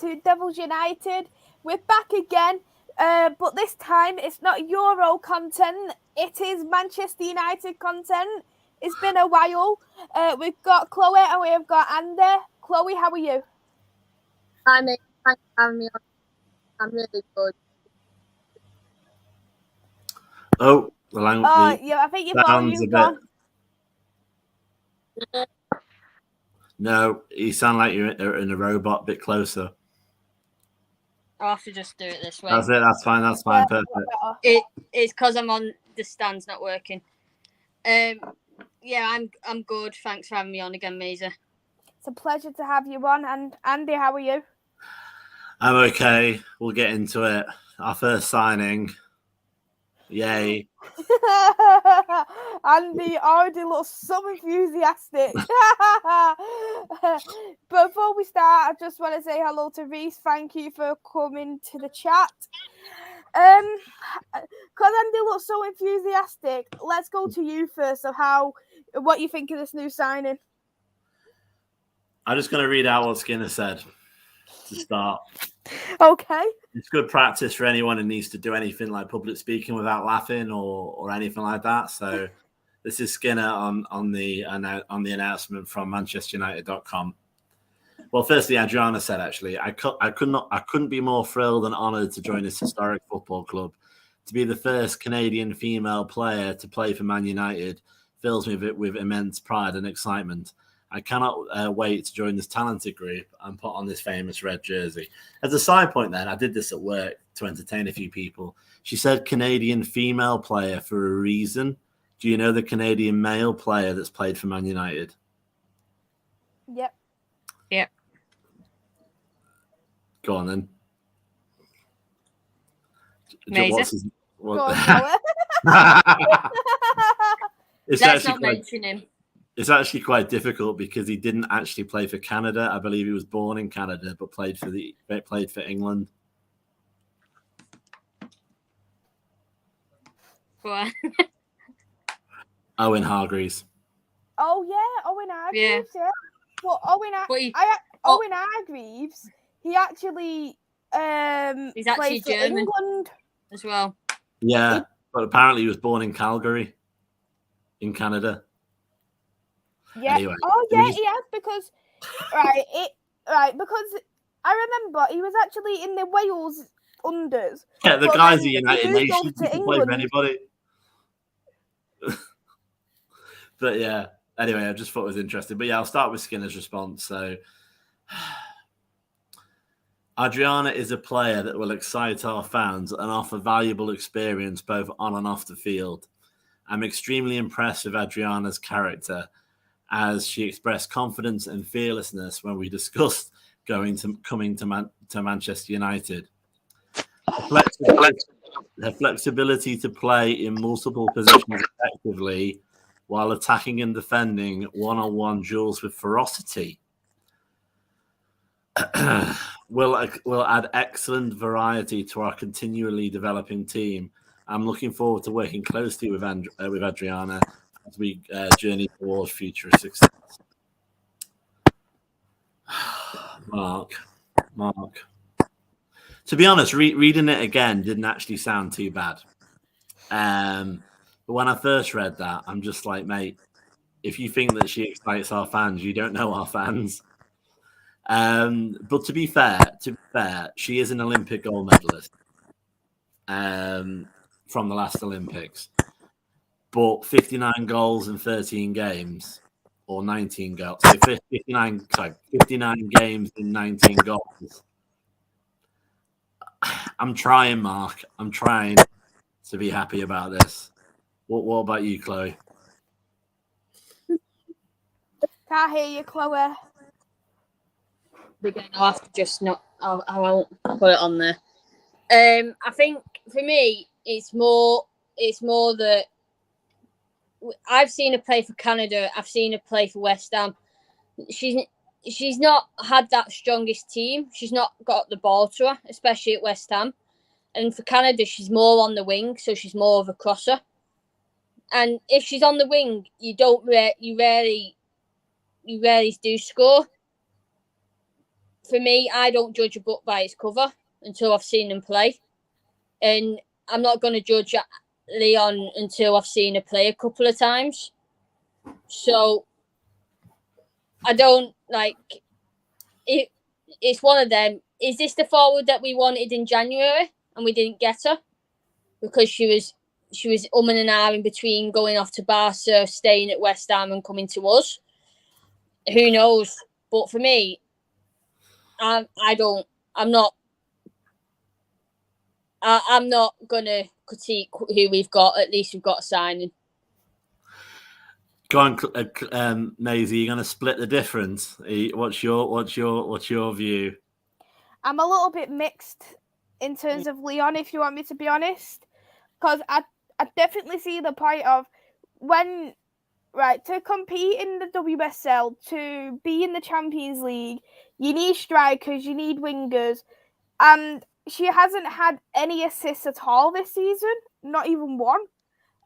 to Devils United. We're back again, but this time it's not Euro content, it is Manchester United content. It's been a while. We've got Chloe and we've got Andy. Chloe, how are you? Hi, mate. Thanks for having me on. I'm really good. Oh, the language. Yeah, I think your volume's gone. No, you sound like you're in a robot. A bit closer. I'll have to just do it this way. That's it. That's fine. That's fine. Yeah, perfect. It's because I'm on the stand's not working. Yeah, I'm good. Thanks for having me on again, Maisy. It's a pleasure to have you on. And Andy, how are you? I'm okay. We'll get into it. Our first signing. Yay. Andy already looks so enthusiastic. But before we start, I just want to say hello to Reese. Thank you for coming to the chat. Because Andy looks so enthusiastic, let's go to you first. So what you think of this new signing? I'm just going to read out what Skinner said to start. Okay. It's good practice for anyone who needs to do anything like public speaking without laughing or anything like that. So this is Skinner on the announcement from ManchesterUnited.com. Well, firstly, Adriana said, actually, I couldn't be more thrilled and honoured to join this historic football club. To be the first Canadian female player to play for Man United fills me with immense pride and excitement. I cannot wait to join this talented group and put on this famous red jersey. As a side point then, I did this at work to entertain a few people. She said Canadian female player for a reason. Do you know the Canadian male player that's played for Man United? Yep. Yep. Go on then. Maisy. Go on, Let's not mention him. It's actually quite difficult because he didn't actually play for Canada. I believe he was born in Canada, but played for England. What? Owen Hargreaves. Oh yeah, Owen Hargreaves. Yeah. Well, Owen Hargreaves. He actually he's actually German England as well. Yeah, but apparently he was born in Calgary, in Canada. Yeah. Anyway, he has because because I remember he was actually in the Wales unders. Yeah, the guys are United Nations to play for anybody. But yeah, anyway, I just thought it was interesting. But yeah, I'll start with Skinner's response. So Adriana is a player that will excite our fans and offer valuable experience both on and off the field. I'm extremely impressed with Adriana's character, as she expressed confidence and fearlessness when we discussed coming to Manchester United. Her flexibility to play in multiple positions effectively while attacking and defending one-on-one duels with ferocity will add excellent variety to our continually developing team. I'm looking forward to working closely with Adriana as we journey towards future success. Mark. To be honest, reading it again didn't actually sound too bad. But when I first read that, I'm just like, mate, if you think that she excites our fans, you don't know our fans. But to be fair, she is an Olympic gold medalist from the last Olympics. But 59 goals in 13 games, or 19 goals. So 59 games in 19 goals. I'm trying, Mark. I'm trying to be happy about this. What about you, Chloe? Can't hear you, Chloe. I'll have to just not. I won't put it on there. I think for me, it's more that I've seen her play for Canada. I've seen her play for West Ham. She's not had that strongest team. She's not got the ball to her, especially at West Ham. And for Canada, she's more on the wing, so she's more of a crosser. And if she's on the wing, you rarely do score. for me, I don't judge a book by its cover until I've seen them play. And I'm not going to judge Leon until I've seen her play a couple of times. So I don't like it. It's one of them. Is this the forward that we wanted in January and we didn't get her because she was umming and ahhing between going off to Barca, staying at West Ham, and coming to us? Who knows? But for me, I'm not gonna critique who we've got. At least we've got a signing. Go on, Maisy. You're going to split the difference. What's your view? I'm a little bit mixed in terms of Leon, if you want me to be honest, because I definitely see the point of when to compete in the WSL, to be in the Champions League, you need strikers, you need wingers, and she hasn't had any assists at all this season, not even one.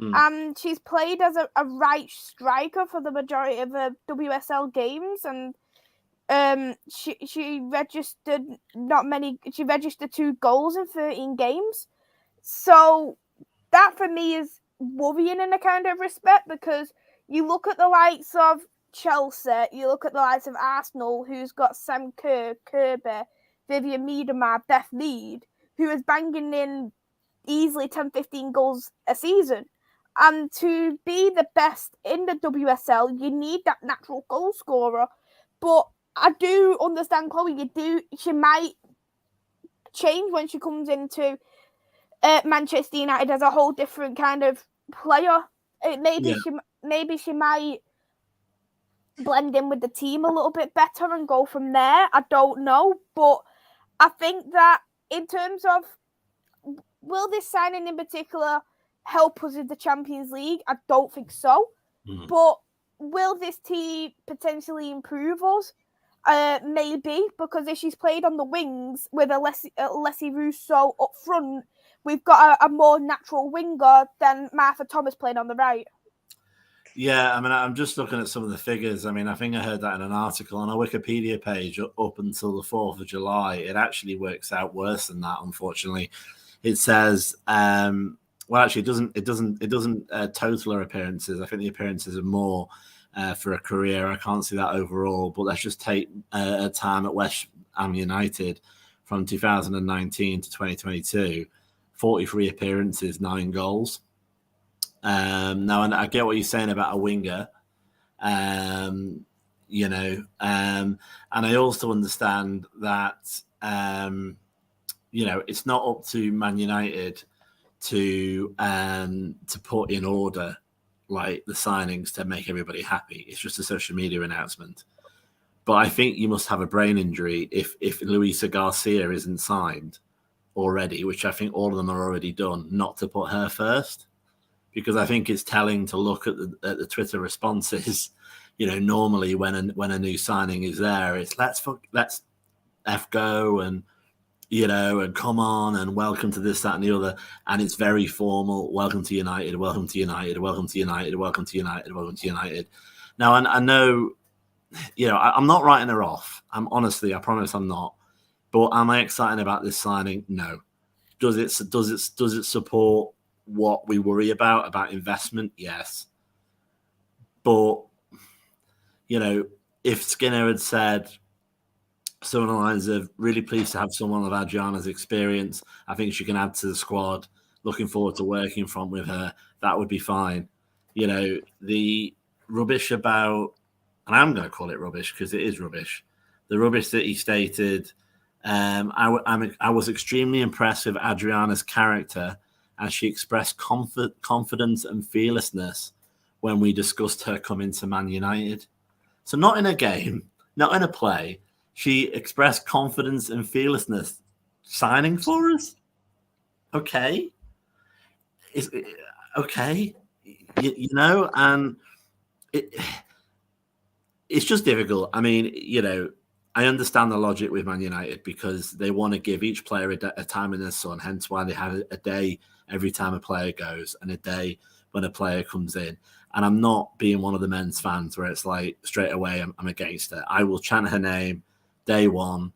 And she's played as a right striker for the majority of the WSL games, and she registered not many. She registered 2 goals in 13 games. So that for me is worrying in a kind of respect, because you look at the likes of Chelsea, you look at the likes of Arsenal, who's got Sam Kerr, Kirby, Vivian Miedema, Beth Mead, who is banging in easily 10-15 goals a season. And to be the best in the WSL, you need that natural goal scorer. But I do understand Chloe. She might change when she comes into Manchester United as a whole different kind of player. Maybe she might blend in with the team a little bit better and go from there. I don't know, but I think that in terms of will this signing in particular help us in the Champions League? I don't think so. But will this team potentially improve us? Maybe, because if she's played on the wings with Alessi Russo up front, we've got a more natural winger than Martha Thomas playing on the right. Yeah, I mean, I'm just looking at some of the figures. I mean, I think I heard that in an article on a Wikipedia page up until the 4th of July. It actually works out worse than that, unfortunately. It says, well, actually, it doesn't total her appearances. I think the appearances are more for a career. I can't see that overall, but let's just take a time at West Ham United from 2019 to 2022. 43 appearances, 9 goals. Now, and I get what you're saying about a winger, and I also understand that, it's not up to Man United to put in order like the signings to make everybody happy. It's just a social media announcement. But I think you must have a brain injury if Luisa Garcia isn't signed already, which I think all of them are already done, not to put her first. Because I think it's telling to look at the Twitter responses. Normally when a new signing is there, it's let's F go and and come on and welcome to this, that, and the other, and it's very formal. Welcome to United. Welcome to United. Welcome to United. Welcome to United. Welcome to United. Now, I know, I'm not writing her off. I promise I'm not. But am I excited about this signing? No. Does it support what we worry about investment? Yes. But if Skinner had said something along the lines of really pleased to have someone of Adriana's experience, I think she can add to the squad, looking forward to working with her, that would be fine. The rubbish about, and I'm going to call it rubbish because it is rubbish, the rubbish that he stated, I was extremely impressed with Adriana's character as she expressed confidence and fearlessness when we discussed her coming to Man United. So not in a game, not in a play, she expressed confidence and fearlessness signing for us. Okay. Okay. And it's just difficult. I mean, I understand the logic with Man United because they want to give each player a time in the sun, hence why they have a day every time a player goes and a day when a player comes in. And I'm not being one of the men's fans where it's like straight away I'm against her. I will chant her name day one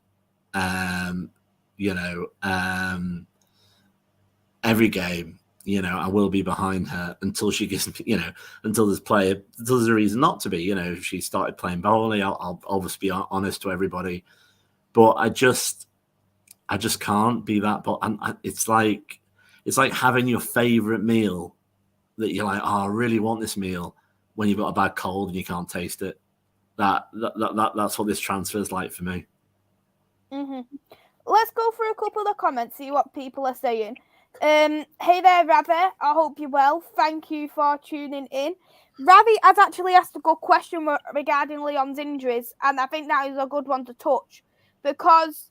every game. I will be behind her until she gets, until there's a reason not to be. If she started playing bowling, I'll obviously be honest to everybody. But I just can't be that. But it's like having your favorite meal that you're like, oh, I really want this meal, when you've got a bad cold and you can't taste it. That's what this transfer is like for me. Mm-hmm. Let's go through a couple of the comments, see what people are saying. Hey there, Ravi. I hope you're well. Thank you for tuning in. Ravi has actually asked a good question regarding Leon's injuries, and I think that is a good one to touch, because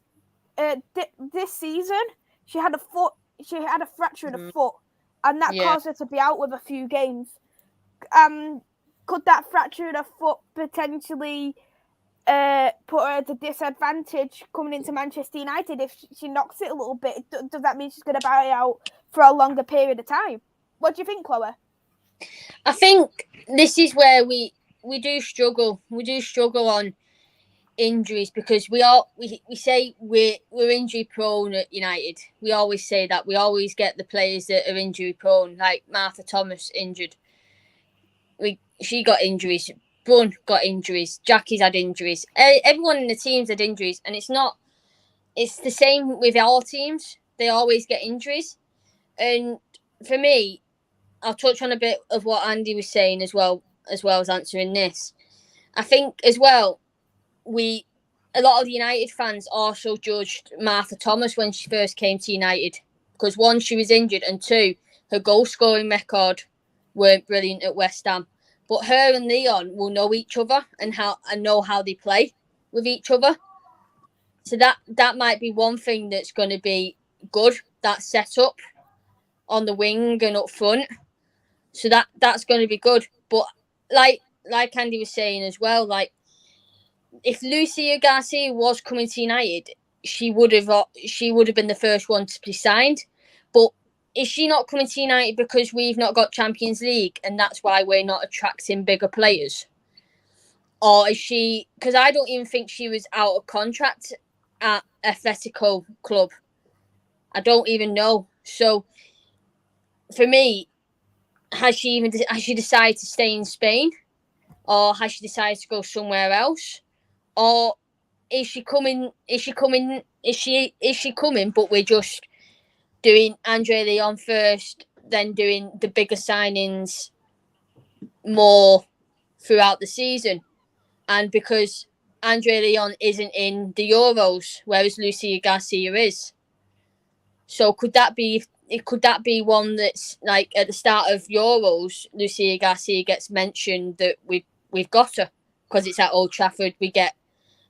this season she had a fracture in the foot, and that caused her to be out with a few games. Could that fracture in the foot potentially put her at a disadvantage coming into Manchester United if she knocks it a little bit? Does that mean she's going to buy out for a longer period of time? What do you think, Chloe? I think this is where we do struggle. We do struggle on injuries, because we say we're injury prone at United. We always say that. We always get the players that are injury prone, like Martha Thomas injured. She got injuries. Brun got injuries. Jackie's had injuries. Everyone in the team's had injuries, and it's the same with all teams. They always get injuries. And for me, I'll touch on a bit of what Andy was saying as well as answering this. I think as well, a lot of the United fans also judged Martha Thomas when she first came to United, because one, she was injured, and two, her goal scoring record weren't brilliant at West Ham. But her and Leon will know each other and know how they play with each other. So that might be one thing that's going to be good, that setup on the wing and up front. So that's going to be good. But like Andy was saying as well, like, if Lucia Garcia was coming to United, she would have been the first one to be signed. But is she not coming to United because we've not got Champions League and that's why we're not attracting bigger players? Or is she... Because I don't even think she was out of contract at Atletico Club. I don't even know. So, for me, has she decided to stay in Spain? Or has she decided to go somewhere else? Or is she coming, but we're just doing Adriana Leon first, then doing the bigger signings more throughout the season? And because Adriana Leon isn't in the Euros, whereas Lucia Garcia is. So could that be one that's like at the start of Euros, Lucia Garcia gets mentioned that we've got her because it's at Old Trafford.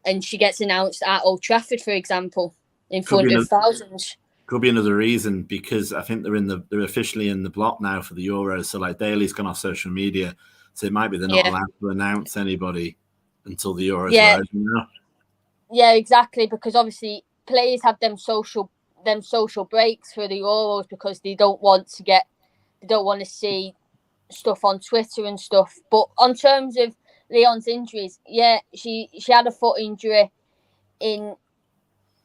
And she gets announced at Old Trafford, for example, in front of thousands. Could be another reason, because I think they're officially in the block now for the Euros. So like Daly's gone off social media, so it might be they're not allowed to announce anybody until the Euros are over. Yeah, exactly. Because obviously players have them social breaks for the Euros because they don't want to see stuff on Twitter and stuff. But on terms of Leon's injuries, she had a foot injury in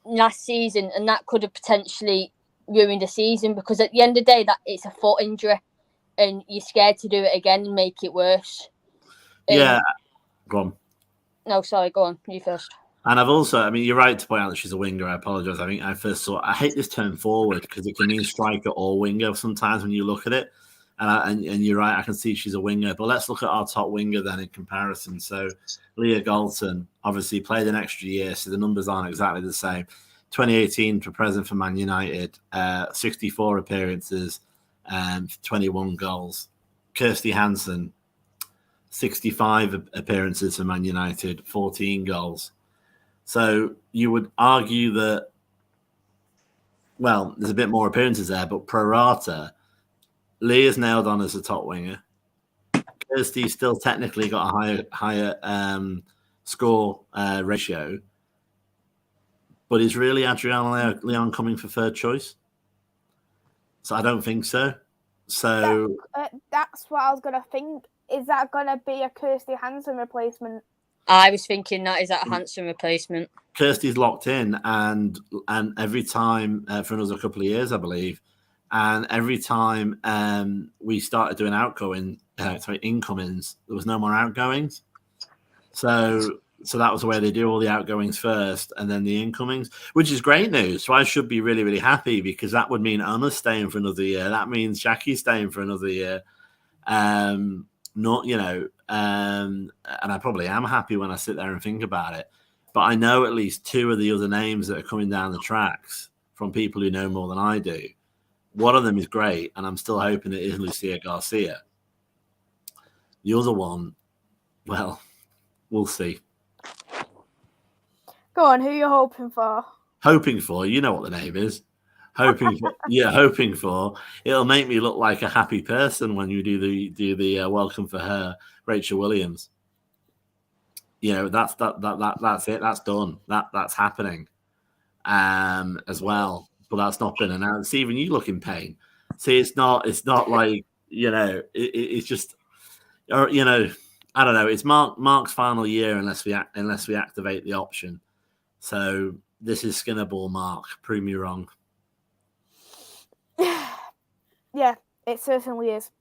last season, and that could have potentially ruined the season, because at the end of the day, that it's a foot injury, and you're scared to do it again and make it worse. Go on. No, sorry, go on. You first. And you're right to point out that she's a winger. I apologise. I think I hate this term forward because it can mean striker or winger sometimes when you look at it. And you're right, I can see she's a winger. But let's look at our top winger then in comparison. So Leah Galton obviously played an extra year, so the numbers aren't exactly the same. 2018 to present for Man United, 64 appearances and 21 goals. Kirsty Hansen, 65 appearances for Man United, 14 goals. So you would argue that, well, there's a bit more appearances there, but pro rata, Leah's nailed on as a top winger. Kirsty's still technically got a higher score ratio, but is really Adriana Leon coming for third choice? So I don't think so. So that's what I was gonna think. Is that gonna be a Kirsty Hansen replacement? I was thinking that is that a handsome replacement. Kirsty's locked in, and every time for another couple of years, I believe, and every time we started doing incomings, there was no more outgoings. So that was the way they do all the outgoings first, and then the incomings, which is great news. So I should be really, really happy, because that would mean Anna's staying for another year. That means Jackie's staying for another year. Not, and I probably am happy when I sit there and think about it. But I know at least two of the other names that are coming down the tracks from people who know more than I do. One of them is great, and I'm still hoping it is Lucia Garcia. The other one, well, we'll see. Go on, who are you hoping for? Hoping for, you know what the name is. Hoping for. It'll make me look like a happy person when you do the welcome for her, Rachel Williams. That's it. That's done. That's happening, as well. But that's not been announced. Stephen, you look in pain. See, it's not like it's just, or I don't know. It's Mark's final year unless we activate the option. So this is Skinner ball, Mark. Prove me wrong. Yeah, it certainly is.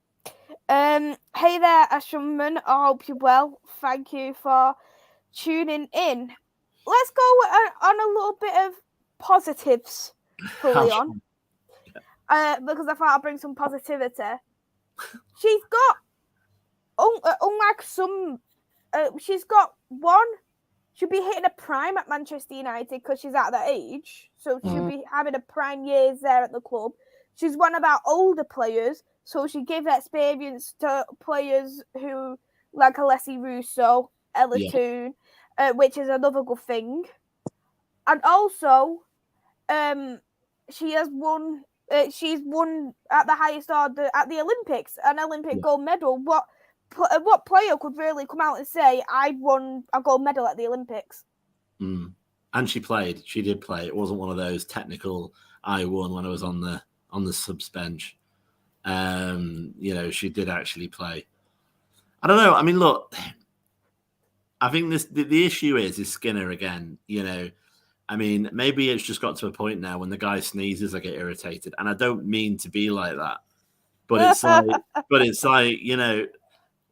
Hey there, Ashman. I hope you're well. Thank you for tuning in. Let's go on a little bit of positives for Leon, because I thought I'd bring some positivity. She's got, unlike some, she's got one. She'll be hitting a prime at Manchester United because she's at that age, so she'll be having a prime years there at the club. She's one of our older players, so she gives experience to players who, like Alessi Russo, Ella Toon, which is another good thing. And also, she has won. She's won at the highest order at the Olympics, an Olympic gold medal. What player could really come out and say, "I won a gold medal at the Olympics"? And she played. She did play. It wasn't one of those technical "I won" when I was on the subs bench. She did actually play. I don't know. I mean, look, I think the issue is Skinner again. I mean, maybe it's just got to a point now when the guy sneezes, I get irritated, and I don't mean to be like that, but it's like,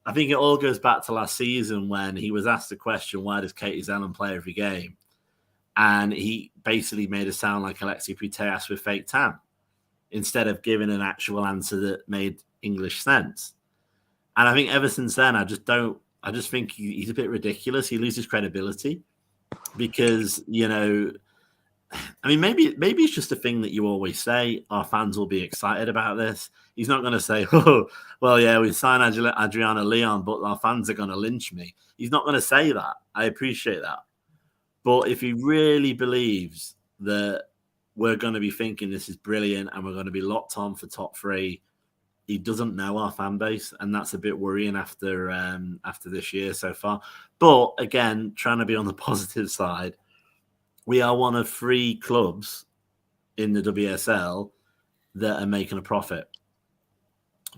I think it all goes back to last season when he was asked the question, "Why does Katie Zellum play every game?" And he basically made it sound like Alexi Putellas with fake tan, instead of giving an actual answer that made English sense. And I think ever since then, I just think he's a bit ridiculous. He loses credibility because, I mean, maybe it's just a thing that you always say. Our fans will be excited about this. He's not going to say, "Oh, well, yeah, we signed Adriana Leon, but our fans are going to lynch me." He's not going to say that. I appreciate that. But if he really believes that we're going to be thinking this is brilliant and we're going to be locked on for top three, he doesn't know our fan base, and that's a bit worrying after this year so far. But again, trying to be on the positive side, we are one of 3 clubs in the WSL that are making a profit.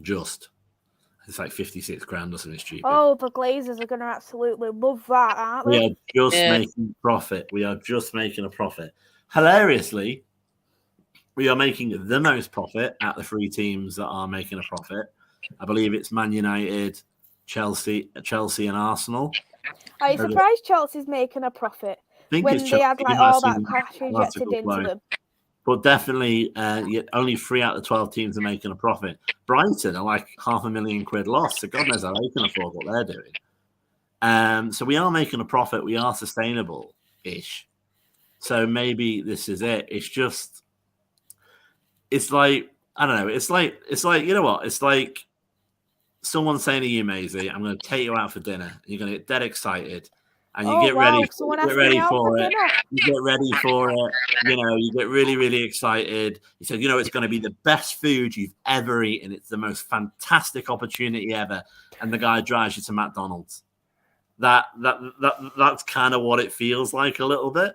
It's like 56 grand or something stupid. Oh, the Glazers are going to absolutely love that, aren't they? We are just making profit. We are just making a profit. Hilariously, we are making the most profit at the 3 teams that are making a profit. I believe it's Man United, Chelsea, and Arsenal. Are you surprised Chelsea's making a profit when they had all that cash injected into them? But definitely, only 3 out of the 12 teams are making a profit. Brighton are like £500,000 lost, so God knows how they can afford what they're doing. So we are making a profit. We are sustainable-ish. So maybe this is it. It's like, I don't know. It's like, you know what? It's like someone saying to you, Maisy, "I'm going to take you out for dinner." And you're going to get dead excited. And you get ready for it. You get ready for it. You get really, really excited. You said, it's going to be the best food you've ever eaten. It's the most fantastic opportunity ever. And the guy drives you to McDonald's. That's kind of what it feels like a little bit.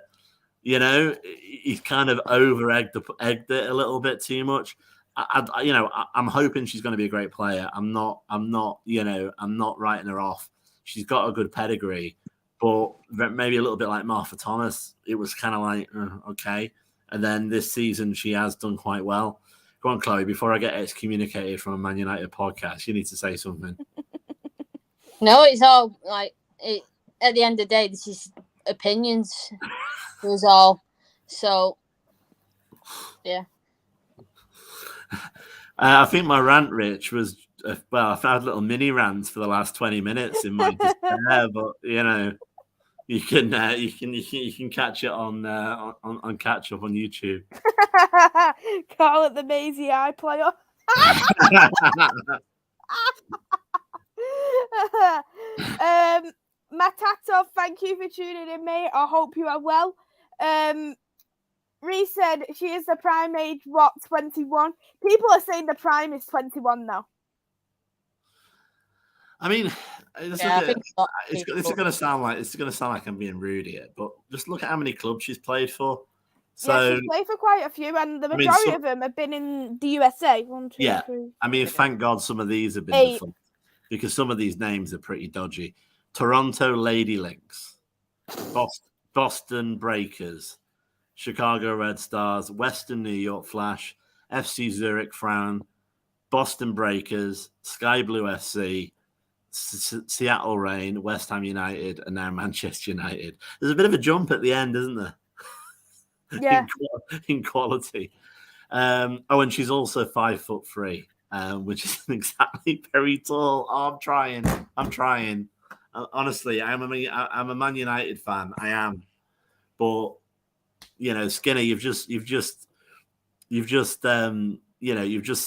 He's kind of egged it a little bit too much. I'm hoping she's going to be a great player. I'm not writing her off. She's got a good pedigree. but maybe a little bit like Martha Thomas, it was kind of like, okay. And then this season, she has done quite well. Go on, Chloe, before I get excommunicated from a Man United podcast, you need to say something. No, it's all like, at the end of the day, this is opinions. It was all. So, yeah. I think my rant, Rich, was I've had little mini rants for the last 20 minutes in my despair, but you can catch it on catch up on YouTube. Call it the Maisy player. Matato, thank you for tuning in, mate. I hope you are well. Reese said she is the prime age, 21? People are saying the prime is 21 now. I mean, it's going to sound like I'm being rude here, but just look at how many clubs she's played for. So she's played for quite a few, and the majority of them have been in the USA. 1, 2, 3. I mean, thank God some of these have been defunct, because some of these names are pretty dodgy. Toronto Lady Lynx, Boston Breakers, Chicago Red Stars, Western New York Flash, FC Zurich Frown, Boston Breakers, Sky Blue FC, Seattle Reign, West Ham United, and now Manchester United. There's a bit of a jump at the end, isn't there? Yeah. in quality. And she's also 5'3", which isn't exactly very tall. Oh, I'm trying. Honestly, I'm a Man United fan. I am, but Skinner, you've just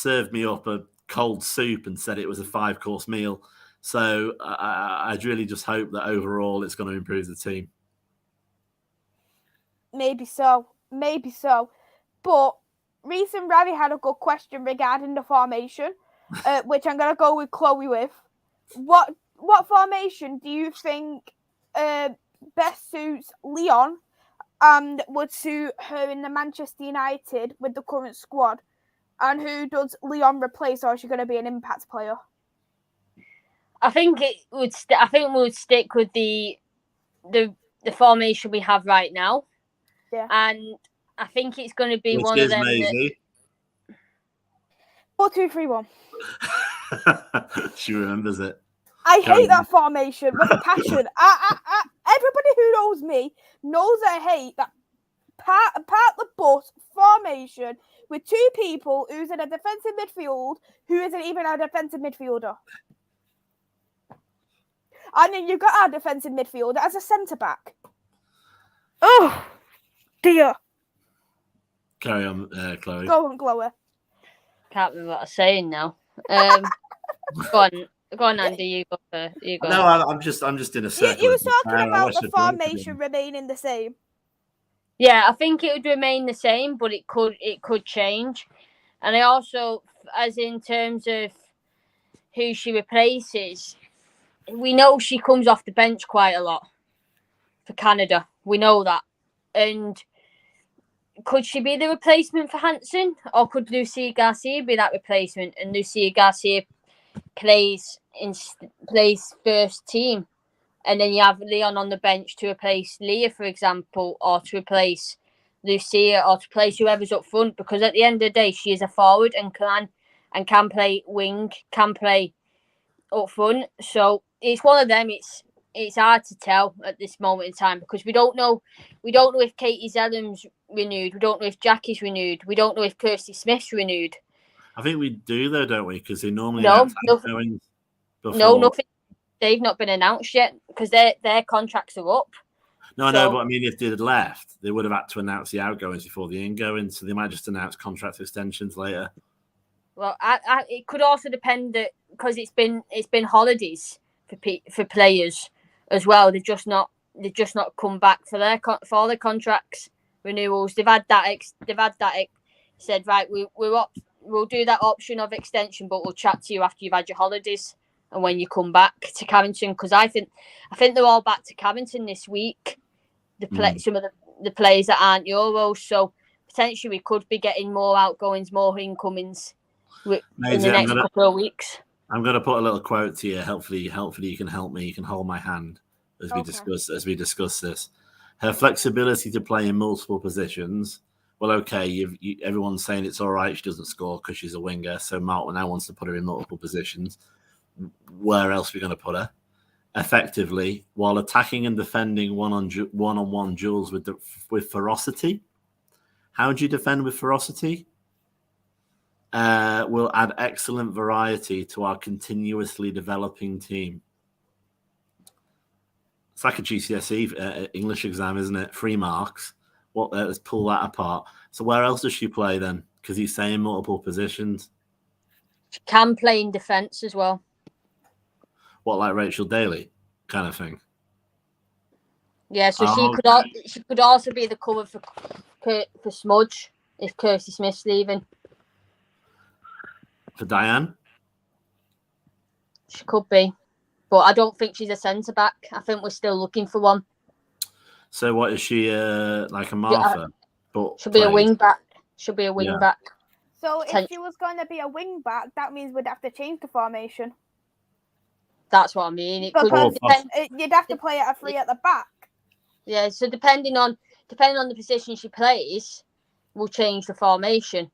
served me up a cold soup and said it was a 5-course meal. So I really just hope that overall it's going to improve the team. Maybe so. But Reese and Ravi had a good question regarding the formation, which I'm going to go with Chloe with. What formation do you think best suits Leon and would suit her in the Manchester United with the current squad? And who does Leon replace, or is she going to be an impact player? I think we would stick with the formation we have right now. Yeah. And I think it's going to be one of them. Maisy. 4-2-3-1. She remembers it. I hate that formation with a passion. Everybody who knows me knows I hate that part the bus formation with two people who's in a defensive midfield who isn't even a defensive midfielder. And then you've got our defensive midfielder as a centre back. Oh dear. Carry on, Chloe. Go on, Chloe. Can't remember what I'm saying now. Go on, Andy. You go. No, I'm just in a circle. You were talking about the formation remaining the same. Yeah, I think it would remain the same, but it could change. And I also, as in terms of who she replaces, we know she comes off the bench quite a lot for Canada. We know that. And could she be the replacement for Hansen, or could Lucia Garcia be that replacement? And Lucia Garcia plays first team, and then you have Leon on the bench to replace Leah, for example, or to replace Lucia, or to replace whoever's up front. Because at the end of the day, she is a forward and can play wing, can play up front. So it's one of them. It's hard to tell at this moment in time, because we don't know if Katie Zellem's renewed. We don't know if Jackie's renewed. We don't know if Kirsty Smith's renewed. I think we do, though, don't we? Because they normally nothing. They've not been announced yet, because their contracts are up. No, but I mean, if they had left, they would have had to announce the outgoings before the ingoings, so they might just announce contract extensions later. Well, it could also depend that, because it's been holidays for players as well. They've just not come back for their contracts renewals. They've had that said, right, we'll do that option of extension, but we'll chat to you after you've had your holidays and when you come back to Carrington. Because I think they're all back to Carrington this week. Some of the players that aren't Euros, so potentially we could be getting more outgoings, more incomings in the next couple of weeks. I'm going to put a little quote to you. Hopefully you can help me. You can hold my hand. as we discuss this. Her flexibility to play in multiple positions. Well, okay, everyone's saying it's all right. She doesn't score because she's a winger. So Mark now wants to put her in multiple positions. Where else are we going to put her? Effectively, while attacking and defending one-on-one duels with ferocity. How do you defend with ferocity? Will add excellent variety to our continuously developing team. It's like a GCSE English exam, isn't it? 3 marks. Let's pull that apart. So where else does she play then? Because he's saying multiple positions. She can play in defence as well. What, like Rachel Daly kind of thing? Yeah, so she could also be the cover for Smudge if Kirsty Smith's leaving. For Diane? She could be. But I don't think she's a centre-back. I think we're still looking for one. So what is she, like a Martha? But she'll be a wing-back. She'll be a wing-back. So if she was going to be a wing-back, that means we'd have to change the formation. That's what I mean. You'd have to play at a 3 at the back. Yeah, so depending on the position she plays, we'll change the formation.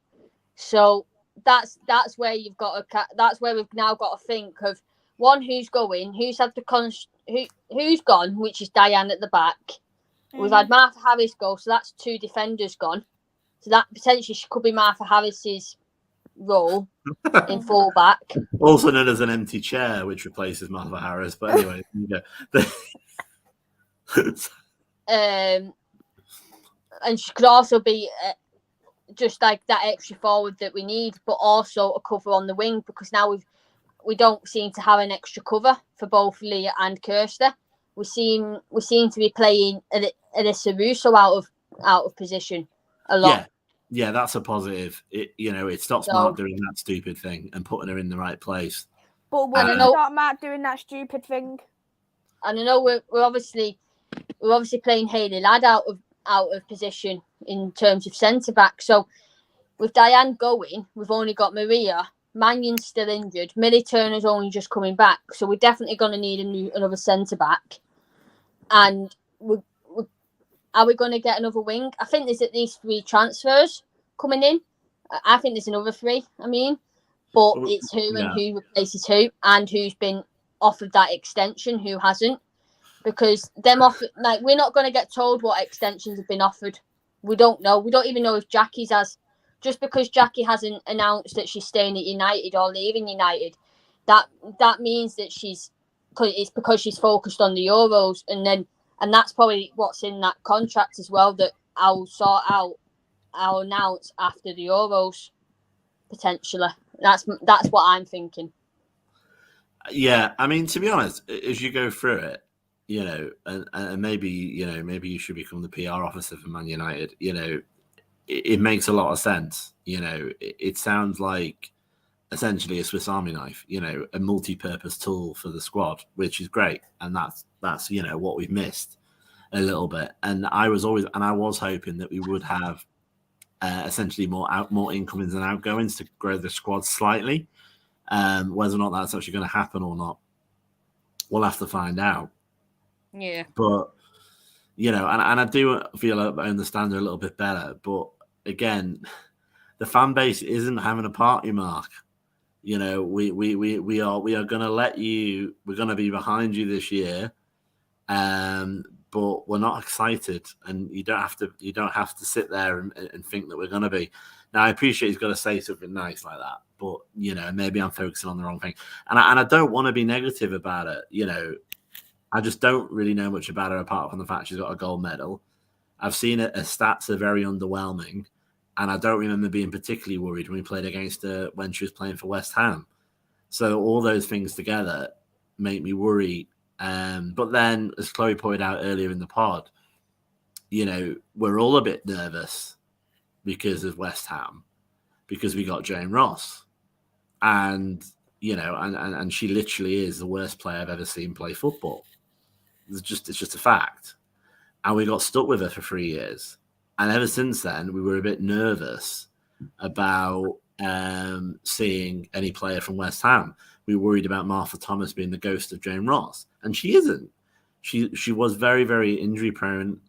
So that's where you've got that's where we've now got to think of one who's going, who's gone, which is Diane at the back. We've had Martha Harris go, so that's 2 defenders gone. So that potentially could be Martha Harris's role in fullback. Also known as an empty chair, which replaces Martha Harris. But anyway, and she could also be just like that extra forward that we need, but also a cover on the wing, because now we don't seem to have an extra cover for both Leah and Kirsty. We seem to be playing Alyssa Russo out of position a lot. Yeah, that's a positive. It stops Mark doing that stupid thing and putting her in the right place. But we're not Mark doing that stupid thing. And I know we're obviously playing Hayley Ladd out of position in terms of centre back. So with Diane going, we've only got Maria. Mannion's still injured. Millie Turner's only just coming back. So we're definitely going to need another centre back. And are we going to get another wing? I think there's at least 3 transfers coming in. I think there's another 3. But it's who and who replaces who, and who's been offered that extension, who hasn't. Because we're not going to get told what extensions have been offered. We don't know. We don't even know if Jackie's has. Just because Jackie hasn't announced that she's staying at United or leaving United, that means that it's because she's focused on the Euros, and that's probably what's in that contract as well, that I'll announce after the Euros potentially. That's what I'm thinking. Yeah, to be honest, as you go through it, and maybe you should become the PR officer for Man United. It makes a lot of sense. It sounds like essentially a Swiss Army knife. A multi-purpose tool for the squad, which is great, and that's what we've missed a little bit. And I was hoping that we would have essentially more incomings and outgoings to grow the squad slightly. Whether or not that's actually going to happen or not, we'll have to find out. Yeah. But, and I do feel I understand her a little bit better. But again, the fan base isn't having a party, Mark. We are going to let you, we're going to be behind you this year. But we're not excited, and you don't have to sit there and think that we're going to be. Now, I appreciate he's got to say something nice like that, but maybe I'm focusing on the wrong thing, and I don't want to be negative about it. I just don't really know much about her apart from the fact she's got a gold medal. I've seen her stats are very underwhelming, and I don't remember being particularly worried when we played against her when she was playing for West Ham. So all those things together make me worry. But then, as Chloe pointed out earlier in the pod, we're all a bit nervous because of West Ham, because we got Jane Ross, and and she literally is the worst player I've ever seen play football. It's just a fact, and we got stuck with her for 3 years, and ever since then we were a bit nervous about seeing any player from West Ham. We worried about Martha Thomas being the ghost of Jane Ross, and she isn't. she was very, very injury prone,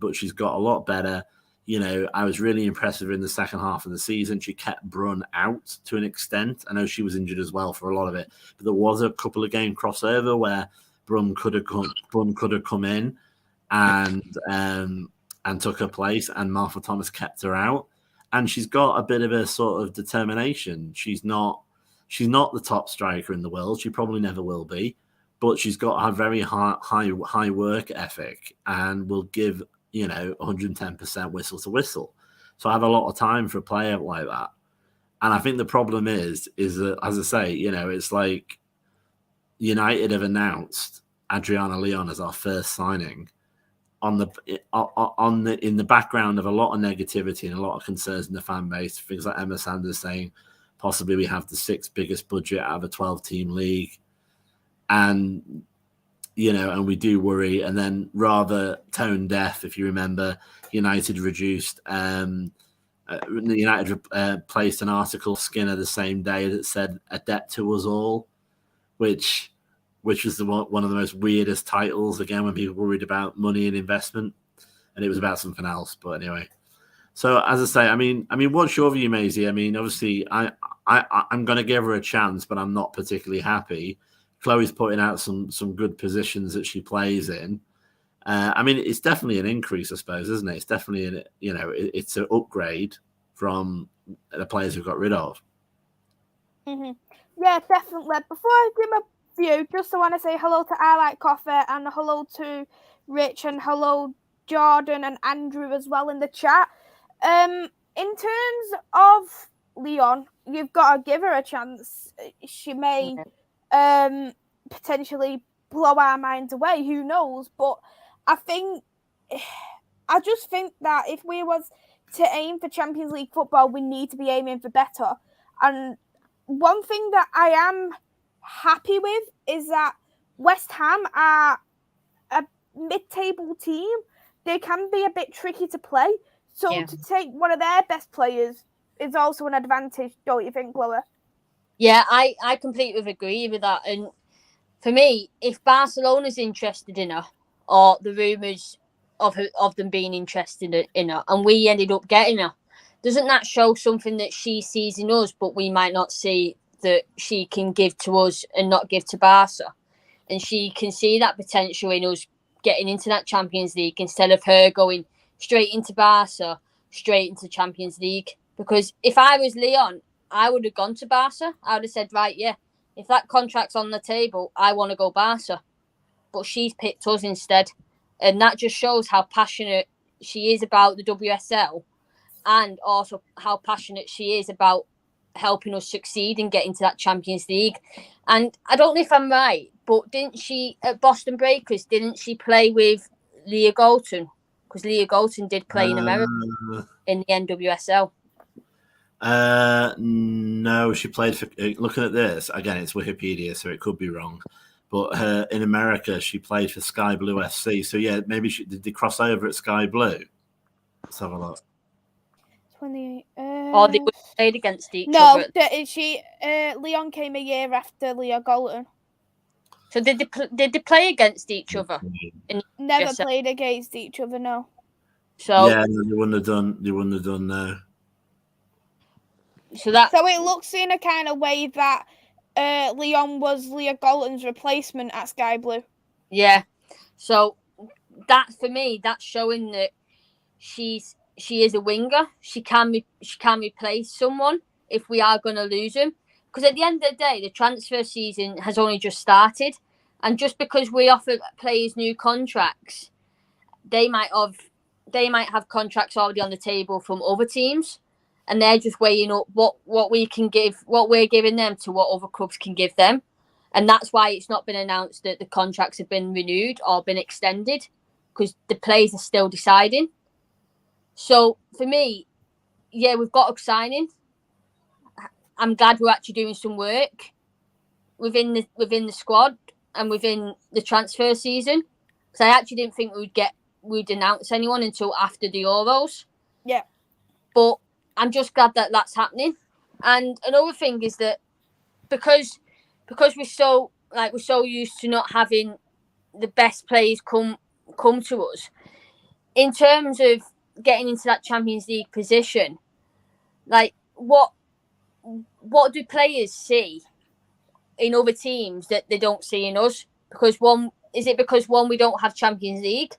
but she's got a lot better. You know, I was really impressed with her in the second half of the season. She kept Brun out to an extent. I know she was injured as well for a lot of it, but there was a couple of game crossover where Brun could have come in and took her place, and Martha Thomas kept her out. And she's got a bit of a sort of determination. She's not the top striker in the world. She probably never will be, but she's got a very high work ethic and will give, 110% whistle to whistle. So I have a lot of time for a player like that. And I think the problem is that, as I say, it's like United have announced Adriana Leon as our first signing in the background of a lot of negativity and a lot of concerns in the fan base. Things like Emma Sanders saying possibly we have the 6th biggest budget out of a 12-team league. And and we do worry. And then rather tone deaf, if you remember, United reduced. United placed an article Skinner the same day that said "a debt to us all," which was one of the most weirdest titles. Again, when people were worried about money and investment, and it was about something else. But anyway, so as I say, I mean, what's your view, Maisy? I mean, obviously, I'm going to give her a chance, but I'm not particularly happy. Chloe's putting out some good positions that she plays in. I mean, it's definitely an increase, I suppose, isn't it? It's definitely it's an upgrade from the players we've got rid of. Mm-hmm. Yeah, definitely. Before I give my view, just I want to say hello to I Like Coffee and hello to Rich and hello Jordan and Andrew as well in the chat. In terms of Leon, you've got to give her a chance. She may potentially blow our minds away. Who knows? But I just think that if we was to aim for Champions League football, we need to be aiming for better. And one thing that I am happy with is that West Ham are a mid-table team. They can be a bit tricky to play. So to take one of their best players is also an advantage, don't you think, Chloe? Yeah, I completely agree with that. And for me, if Barcelona's interested in her, or the rumours of them being interested in her, and we ended up getting her, doesn't that show something that she sees in us, but we might not see that she can give to us and not give to Barca? And she can see that potential in us getting into that Champions League instead of her going straight into Barca, straight into Champions League. Because if I was Leon, I would have gone to Barca. I would have said, right, yeah, if that contract's on the table, I want to go Barca. But she's picked us instead. And that just shows how passionate she is about the WSL, and also how passionate she is about helping us succeed and get into that Champions League. And I don't know if I'm right, but didn't she, at Boston Breakers, didn't she play with Leah Golton? Because Leah Golton did play in America in the NWSL. No, she played for. Looking at this again, it's Wikipedia, so it could be wrong. But in America, she played for Sky Blue FC. So yeah, maybe did they cross over at Sky Blue? Let's have a look. 28. Or they would have played against each other. No, Leon came a year after Leah Golton. So did they play against each other? Never played against each other, no. So yeah, no, they wouldn't have done no. So it looks in a kind of way that Leon was Leah Golton's replacement at Sky Blue. Yeah. So that, for me, that's showing that she is a winger. She can replace someone if we are going to lose him. Because at the end of the day, the transfer season has only just started, and just because we offer players new contracts, they might have contracts already on the table from other teams, and they're just weighing up what we can give, what we're giving them to what other clubs can give them. And that's why it's not been announced that the contracts have been renewed or been extended, because the players are still deciding. So for me, yeah, we've got a signing. I'm glad we're actually doing some work within the squad and within the transfer season, because I actually didn't think we'd announce anyone until after the Euros. Yeah. But I'm just glad that that's happening. And another thing is that because we're so used to not having the best players come to us. In terms of getting into that Champions League position, like what do players see in other teams that they don't see in us? Because we don't have Champions League,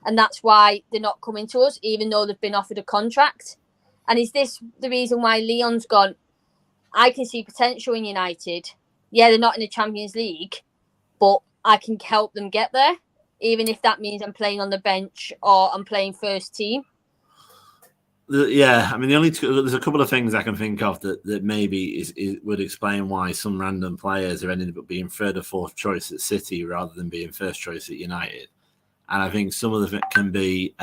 and that's why they're not coming to us, even though they've been offered a contract? And is this the reason why Leon's gone, I can see potential in United? Yeah, they're not in the Champions League, but I can help them get there, even if that means I'm playing on the bench or I'm playing first team. Yeah, I mean, there's a couple of things I can think of that maybe would explain why some random players are ending up being third or fourth choice at City rather than being first choice at United. And I think some of it can be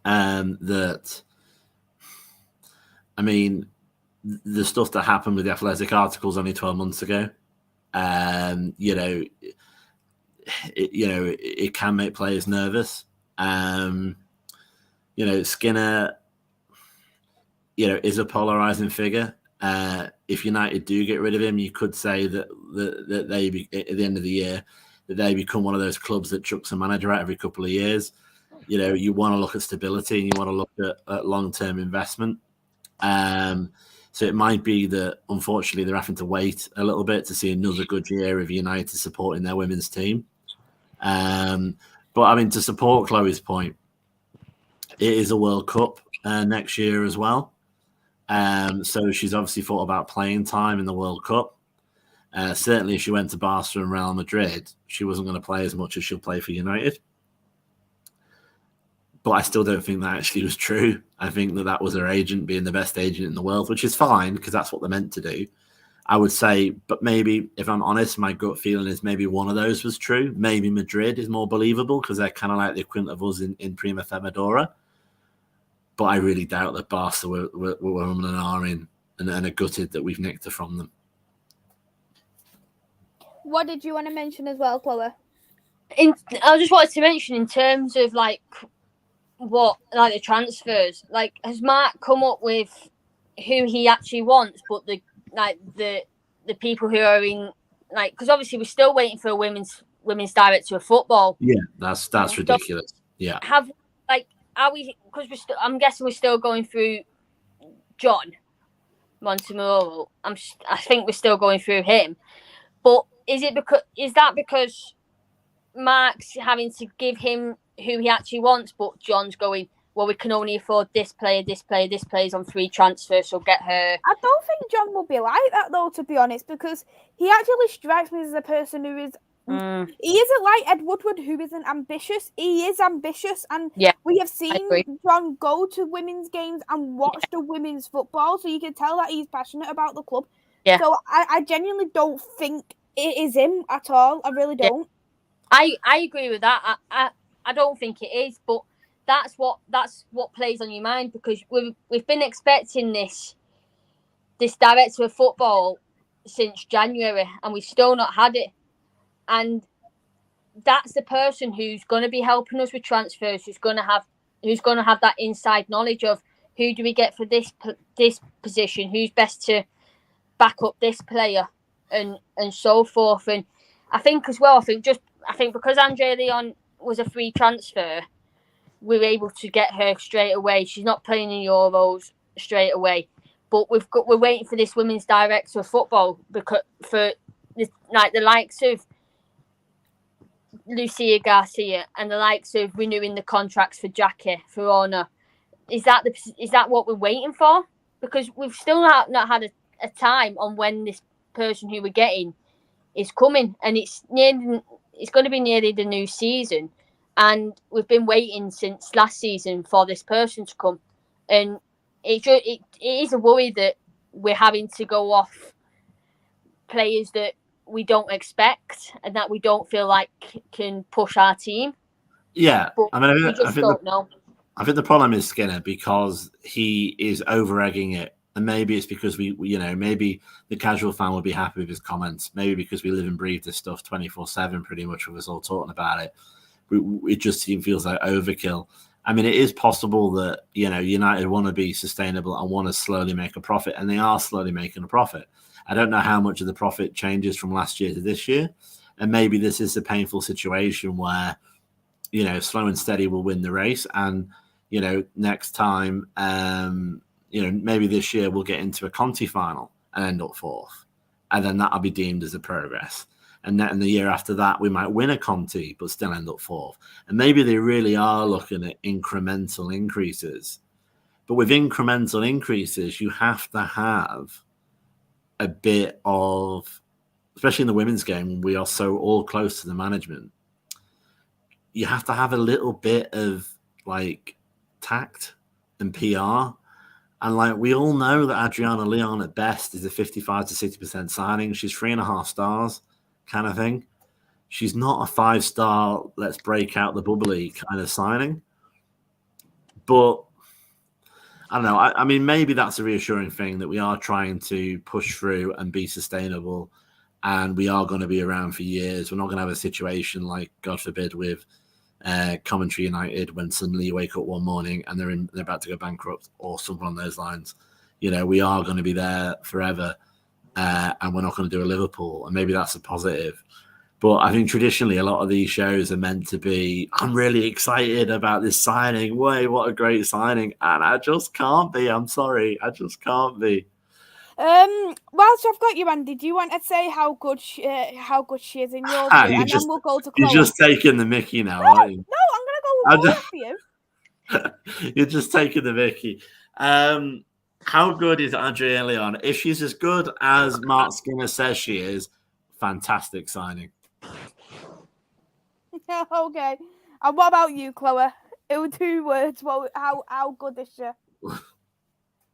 that, I mean, the stuff that happened with the Athletic articles only 12 months ago, it can make players nervous. Skinner, is a polarizing figure. If United do get rid of him, you could say that they at the end of the year that they become one of those clubs that chucks a manager out every couple of years. You want to look at stability and you want to look at long-term investment. So it might be that, unfortunately, they're having to wait a little bit to see another good year of United supporting their women's team. But I mean, to support Chloe's point, it is a World Cup next year as well. So she's obviously thought about playing time in the World Cup. Certainly, if she went to Barca and Real Madrid, she wasn't going to play as much as she'll play for United. But I still don't think that actually was true. I think that was her agent being the best agent in the world, which is fine because that's what they're meant to do. I would say, but maybe, if I'm honest, my gut feeling is maybe one of those was true. Maybe Madrid is more believable because they're kind of like the equivalent of us in Prima Femadora. But I really doubt that Barca were women and are in and are gutted that we've nicked her from them. What did you want to mention as well, Chloe? I just wanted to mention in terms of the transfers, has Mark come up with who he actually wants, but the people who are in, because obviously we're still waiting for a women's director of football. Yeah, that's ridiculous. Yeah, are we? Because I'm guessing we're still going through John Montemurro. I think we're still going through him, but is that because Mark's having to give him who he actually wants, but John's going, well, we can only afford this player, this player, this player's on free transfer, so get her. I don't think John will be like that, though, to be honest, because he actually strikes me as a person who is... He isn't like Ed Woodward, who isn't ambitious. He is ambitious, and we have seen John go to women's games and watch the women's football, so you can tell that he's passionate about the club. Yeah. So I genuinely don't think it is him at all. I really don't. I agree with that. I don't think it is, but that's what plays on your mind, because we've been expecting this director of football since January, and we've still not had it. And that's the person who's going to be helping us with transfers, who's going to have that inside knowledge of who do we get for this position, who's best to back up this player, and so forth. And I think as well, I think because Adriana Leon was a free transfer, we were able to get her straight away. She's not playing in Euros straight away, but we're waiting for this women's director of football for the likes of Lucia Garcia and the likes of renewing the contracts for Jackie, for Ona. Is that what we're waiting for? Because we've still not had a time on when this person who we're getting is coming, and it's going to be nearly the new season, and we've been waiting since last season for this person to come, and it is a worry that we're having to go off players that we don't expect and that we don't feel like can push our team. Yeah, but I don't know. I think the problem is Skinner, because he is over-egging it. And maybe it's because maybe the casual fan will be happy with his comments. Maybe because we live and breathe this stuff 24/7 pretty much with us all talking about it. It just feels like overkill. I mean, it is possible that, United want to be sustainable and want to slowly make a profit, and they are slowly making a profit. I don't know how much of the profit changes from last year to this year. And maybe this is a painful situation where, slow and steady will win the race. And, next time, maybe this year we'll get into a Conti final and end up fourth. And then that'll be deemed as a progress. And then the year after that, we might win a Conti, but still end up fourth. And maybe they really are looking at incremental increases. But with incremental increases, you have to have a bit of, especially in the women's game, we are so all close to the management. You have to have a little bit of tact and PR. And we all know that Adriana Leon at best is a 55 to 60% signing. She's 3.5 stars kind of thing. She's not a 5-star, let's break out the bubbly kind of signing. But I don't know. I mean, maybe that's a reassuring thing that we are trying to push through and be sustainable, and we are going to be around for years. We're not going to have a situation like, God forbid, with Coventry United when suddenly you wake up one morning and they're about to go bankrupt or something on those lines. We are going to be there forever, and we're not going to do a Liverpool, and maybe that's a positive. But I think traditionally a lot of these shows are meant to be, I'm really excited about this signing. Wait, what a great signing. And I just can't be. I'm sorry. I just can't be. Whilst I've got you, Andy, do you want to say how good she is in your view? And then we'll go to Chloe. You're just taking the mickey now, aren't you? No, I'm going to go with for you. You're just taking the mickey. How good is Adriana Leon? If she's as good as Mark Skinner says she is, fantastic signing. Okay. And what about you, Chloe? It was 2 words. Well, how good is she?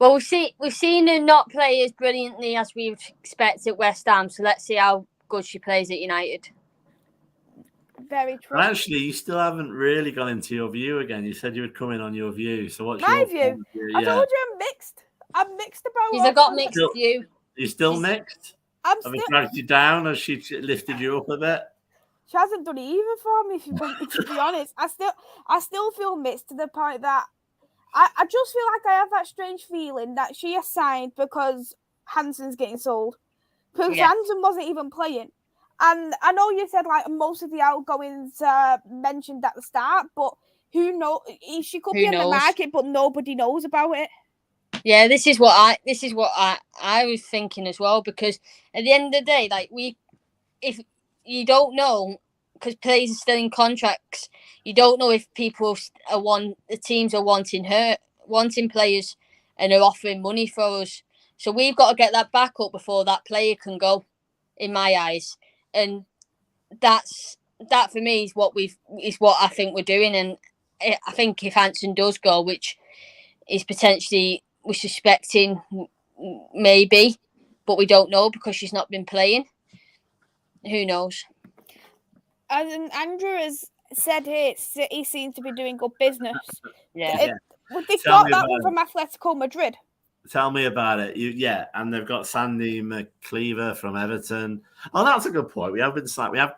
Well, we've seen her not play as brilliantly as we would expect at West Ham. So let's see how good she plays at United. Very true. Well, actually, you still haven't really gone into your view again. You said you would come in on your view. So what's my your view? I told you I'm mixed. I'm mixed about. She's got mixed view. You're still mixed? Have you dragged you down, or she lifted you up a bit? She hasn't done it either for me, if you want me to be honest. I still feel mixed to the point that I just feel like I have that strange feeling that she is signed because Hansen's getting sold. Because Hansen wasn't even playing. And I know you said most of the outgoings mentioned at the start, but who knows? She could be on the market, but nobody knows about it. Yeah, this is what I was thinking as well, because at the end of the day, if you don't know, because players are still in contracts, you don't know if the teams are wanting players and are offering money for us. So we've got to get that back up before that player can go, in my eyes. And that for me is what I think we're doing. And I think if Hansen does go, which is potentially we're suspecting maybe, but we don't know because she's not been playing. Who knows? As Andrew has said here, he seems to be doing good business. Yeah. They've got that one from Atletico Madrid. Tell me about it. And they've got Sandy McCleaver from Everton. Oh, that's a good point. We have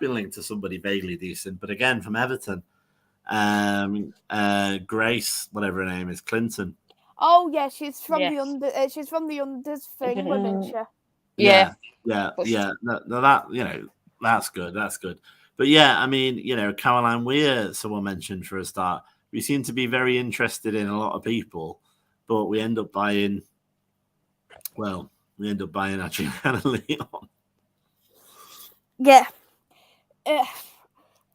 been linked to somebody vaguely decent, but again from Everton. Grace, whatever her name is, Clinton. Oh yeah, she's from the unders thing, women's. Yeah. No, that that's good. That's good. But yeah, I mean, Caroline Weir, someone mentioned for a start. We seem to be very interested in a lot of people, but we end up buying. Well, we end up buying Adriana Leon. Yeah.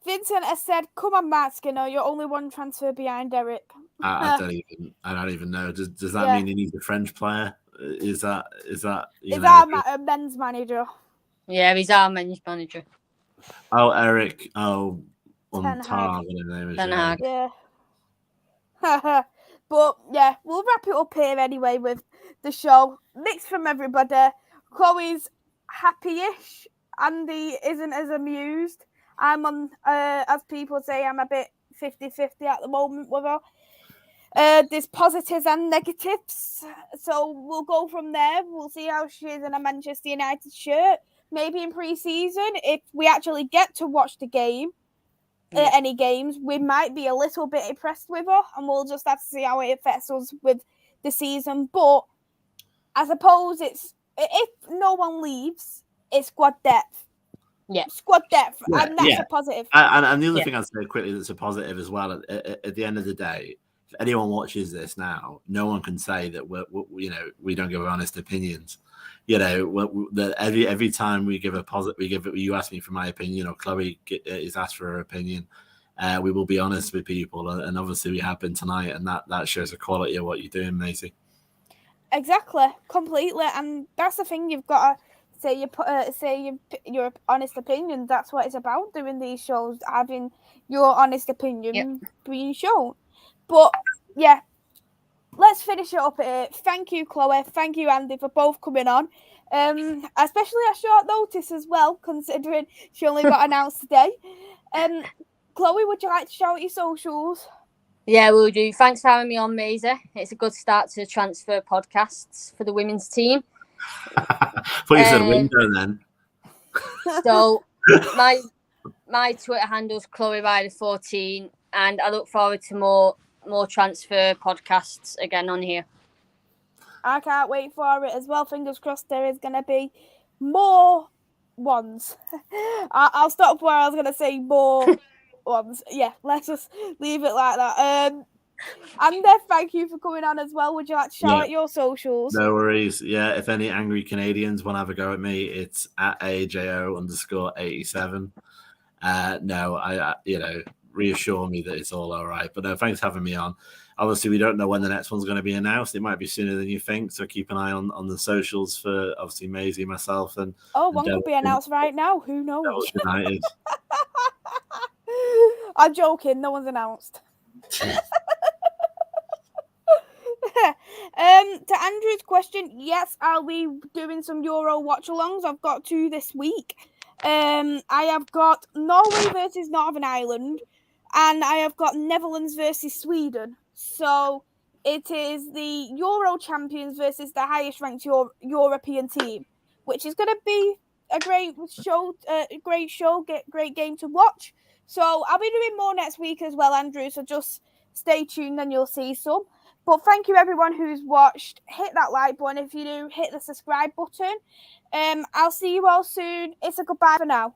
Vincent has said, "Come on, Matt Skinner, you're only one transfer behind Eric." I don't even know. Does that mean he needs a French player? Is that? Is our men's manager? Yeah, he's our men's manager. Oh, Eric. Oh, Untar, whatever his name is. Ten Hag. Yeah. But yeah, we'll wrap it up here anyway with the show. Mixed from everybody. Chloe's happy-ish. Andy isn't as amused. I'm on, as people say, I'm a bit 50-50 at the moment with her. There's positives and negatives. So we'll go from there. We'll see how she is in a Manchester United shirt. Maybe in pre-season, if we actually get to watch the game, any games, we might be a little bit impressed with her, and we'll just have to see how it affects us with the season. But I suppose if no one leaves, it's squad depth. squad depth, Yeah, and that's yeah. a positive. And the other Yeah. thing I'd say quickly that's a positive as well, at the end of the day, if anyone watches this now, no one can say that we don't give honest opinions. That every time we give a positive, you ask me for my opinion, or Chloe is asked for her opinion. We will be honest with people, and obviously we have been tonight, and that shows the quality of what you're doing, Maisy. Exactly, completely, and that's the thing. You've got to say your honest opinion. That's what it's about, doing these shows, having your honest opinion being shown. But yeah, let's finish it up here. Thank you, Chloe. Thank you, Andy, for both coming on. Especially at short notice as well, considering she only got announced today. Chloe, would you like to shout your socials? Yeah, we'll do. Thanks for having me on, Maisy. It's a good start to transfer podcasts for the women's team. Thought you said window then. So my Twitter handle's Chloe Ryder 14, and I look forward to more transfer podcasts again on here. I can't wait for it as well. Fingers crossed there is going to be more ones. I'll stop where I was going to say more ones. Yeah, let's just leave it like that. And thank you for coming on as well. Would you like to shout out your socials? No worries. Yeah, if any angry Canadians want to have a go at me, it's at AJO_87. No, I reassure me that it's all right. But no, thanks for having me on. Obviously, we don't know when the next one's going to be announced. It might be sooner than you think. So keep an eye on the socials for obviously Maisy, myself, and one could be announced right now. Who knows? United. I'm joking. No one's announced. To Andrew's question, yes, I'll be doing some Euro watch-alongs. I've got 2 this week. I have got Norway versus Northern Ireland, and I have got Netherlands versus Sweden. So it is the Euro champions versus the highest ranked European team, which is going to be a great show, great game to watch. So I'll be doing more next week as well, Andrew. So just stay tuned and you'll see some. But thank you everyone who's watched. Hit that like button if you do. Hit the subscribe button. I'll see you all soon. It's a goodbye for now.